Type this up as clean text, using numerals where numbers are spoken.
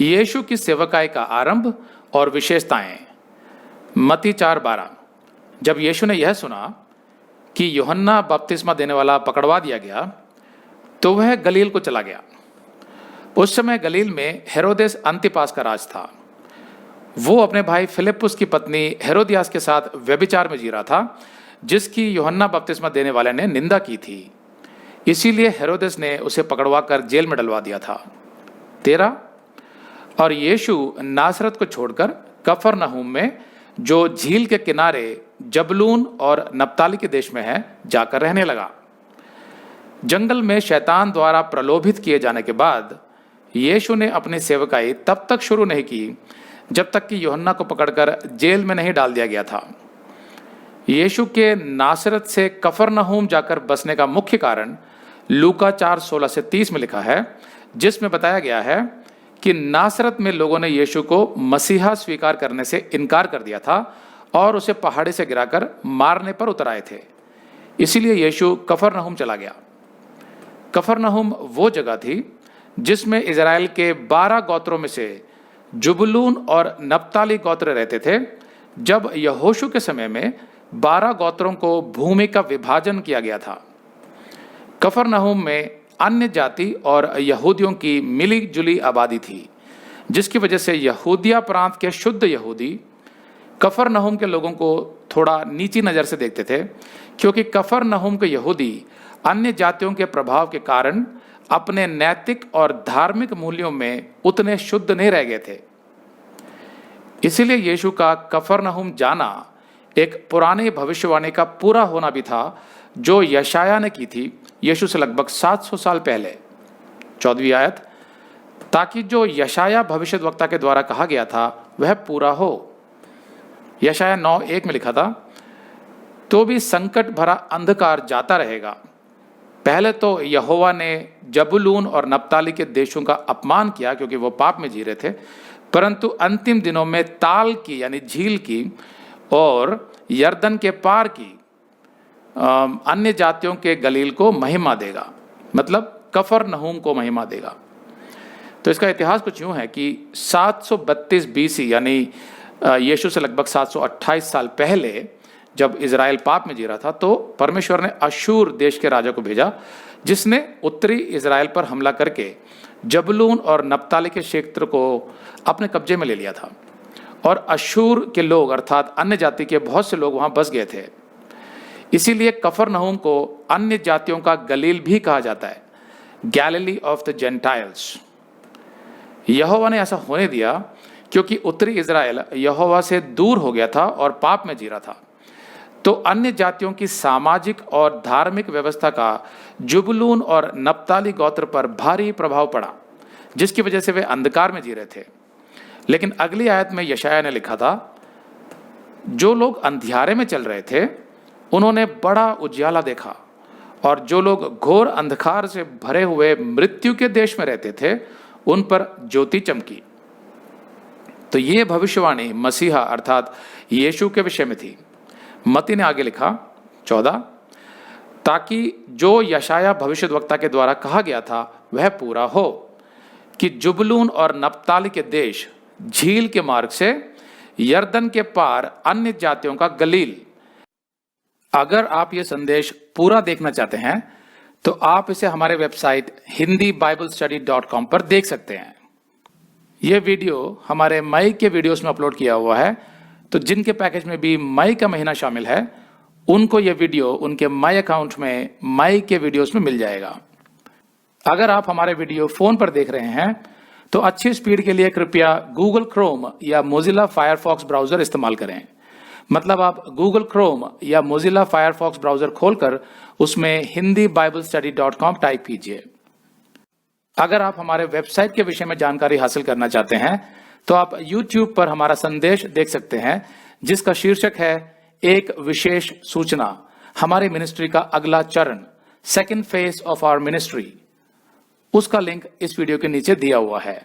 यीशु की सेवकाई का आरंभ और विशेषताएं। मत्ती 4:12। जब यीशु ने यह सुना कि यूहन्ना बपतिस्मा देने वाला पकड़वा दिया गया तो वह गलील को चला गया। उस समय गलील में हेरोदेस अंतिपास का राज था। वो अपने भाई फिलिप्पुस की पत्नी हेरोदियास के साथ व्यभिचार में जी रहा था, जिसकी यूहन्ना बपतिस्मा देने वाले ने निंदा की थी। इसीलिए हेरोदेस ने उसे पकड़वा कर जेल में डलवा दिया था। 13। और यीशु नासरत को छोड़कर कफरनहूम में, जो झील के किनारे जबलून और नप्ताली के देश में है, जाकर रहने लगा। जंगल में शैतान द्वारा प्रलोभित किए जाने के बाद यीशु ने अपनी सेवकाई तब तक शुरू नहीं की जब तक कि यूहन्ना को पकड़कर जेल में नहीं डाल दिया गया था। यीशु के नासरत से कफरनहूम जाकर बसने का मुख्य कारण लूका 4:16-30 में लिखा है, जिसमें बताया गया है कि नासरत में लोगों ने यीशु को मसीहा स्वीकार करने से इनकार कर दिया था और उसे पहाड़ी से गिराकर मारने पर उतर आए थे। इसीलिए यीशु कफरनहूम चला गया। कफरनहूम वो जगह थी जिसमें इजराइल के 12 गोत्रों में से जुबलून और नप्ताली गोत्र रहते थे। जब यहोशू के समय में 12 गोत्रों को भूमि का विभाजन किया गया था। कफरनहूम में अन्य जाति और यहूदियों की मिली जुली आबादी थी, जिसकी वजह से यहूदिया प्रांत के शुद्ध यहूदी कफरनहूम के लोगों को थोड़ा नीची नज़र से देखते थे, क्योंकि कफरनहूम के यहूदी अन्य जातियों के प्रभाव के कारण अपने नैतिक और धार्मिक मूल्यों में उतने शुद्ध नहीं रह गए थे। इसीलिए यीशु का कफरनहूम जाना एक पुरानी भविष्यवाणी का पूरा होना भी था, जो यशाया ने की थी यीशु से लगभग 700 साल पहले। 14वीं आयत, ताकि जो यशाया भविष्यद्वक्ता के द्वारा कहा गया था वह पूरा हो। यशाया 9:1 में लिखा था, तो भी संकट भरा अंधकार जाता रहेगा। पहले तो यहोवा ने जबूलून और नप्ताली के देशों का अपमान किया क्योंकि वो पाप में जी रहे थे, परंतु अंतिम दिनों में ताल की यानी झील की और यरदन के पार की अन्य जातियों के गलील को महिमा देगा, मतलब कफरनहूम को महिमा देगा। तो इसका इतिहास कुछ यूं है कि 732 BC यानी यीशु से लगभग 728 साल पहले, जब इजराइल पाप में जी रहा था, तो परमेश्वर ने अशूर देश के राजा को भेजा, जिसने उत्तरी इजराइल पर हमला करके जबलून और नप्ताली के क्षेत्र को अपने कब्जे में ले लिया था। और अशूर के लोग अर्थात अन्य जाति के बहुत से लोग वहां बस गए थे। इसीलिए कफरनहूम को अन्य जातियों का गलील भी कहा जाता है, गैलिली ऑफ द जेंटाइल्स। यहोवा ने ऐसा होने दिया क्योंकि उत्तरी इजराइल यहोवा से दूर हो गया था और पाप में जी रहा था। तो अन्य जातियों की सामाजिक और धार्मिक व्यवस्था का जुबलून और नप्ताली गोत्र पर भारी प्रभाव पड़ा, जिसकी वजह से वे अंधकार में जी रहे थे। लेकिन अगली आयत में यशाया ने लिखा था, जो लोग अंधियारे में चल रहे थे उन्होंने बड़ा उजियाला देखा, और जो लोग घोर अंधकार से भरे हुए मृत्यु के देश में रहते थे उन पर ज्योति चमकी। तो ये भविष्यवाणी मसीहा अर्थात यीशु के विषय में थी। मत्ती ने आगे लिखा 14, ताकि जो यशाया भविष्यद्वक्ता के द्वारा कहा गया था वह पूरा हो कि जुबलून और नप्ताली के देश झील के मार्ग से यरदन के पार अन्य जातियों का गलील। अगर आप ये संदेश पूरा देखना चाहते हैं तो आप इसे हमारे वेबसाइट hindiBiblestudy.com पर देख सकते हैं। यह वीडियो हमारे मई के वीडियोस में अपलोड किया हुआ है, तो जिनके पैकेज में भी मई का महीना शामिल है उनको यह वीडियो उनके मई अकाउंट में मई के वीडियोस में मिल जाएगा। अगर आप हमारे वीडियो फोन पर देख रहे हैं तो अच्छी स्पीड के लिए कृपया गूगल क्रोम या मोजिला फायरफॉक्स ब्राउजर इस्तेमाल करें। मतलब आप गूगल क्रोम या मोजिला फायरफॉक्स ब्राउजर खोलकर उसमें hindiBiblestudy.com टाइप कीजिए। अगर आप हमारे वेबसाइट के विषय में जानकारी हासिल करना चाहते हैं तो आप YouTube पर हमारा संदेश देख सकते हैं, जिसका शीर्षक है एक विशेष सूचना, हमारी मिनिस्ट्री का अगला चरण, second phase of our ministry. उसका लिंक इस वीडियो के नीचे दिया हुआ है।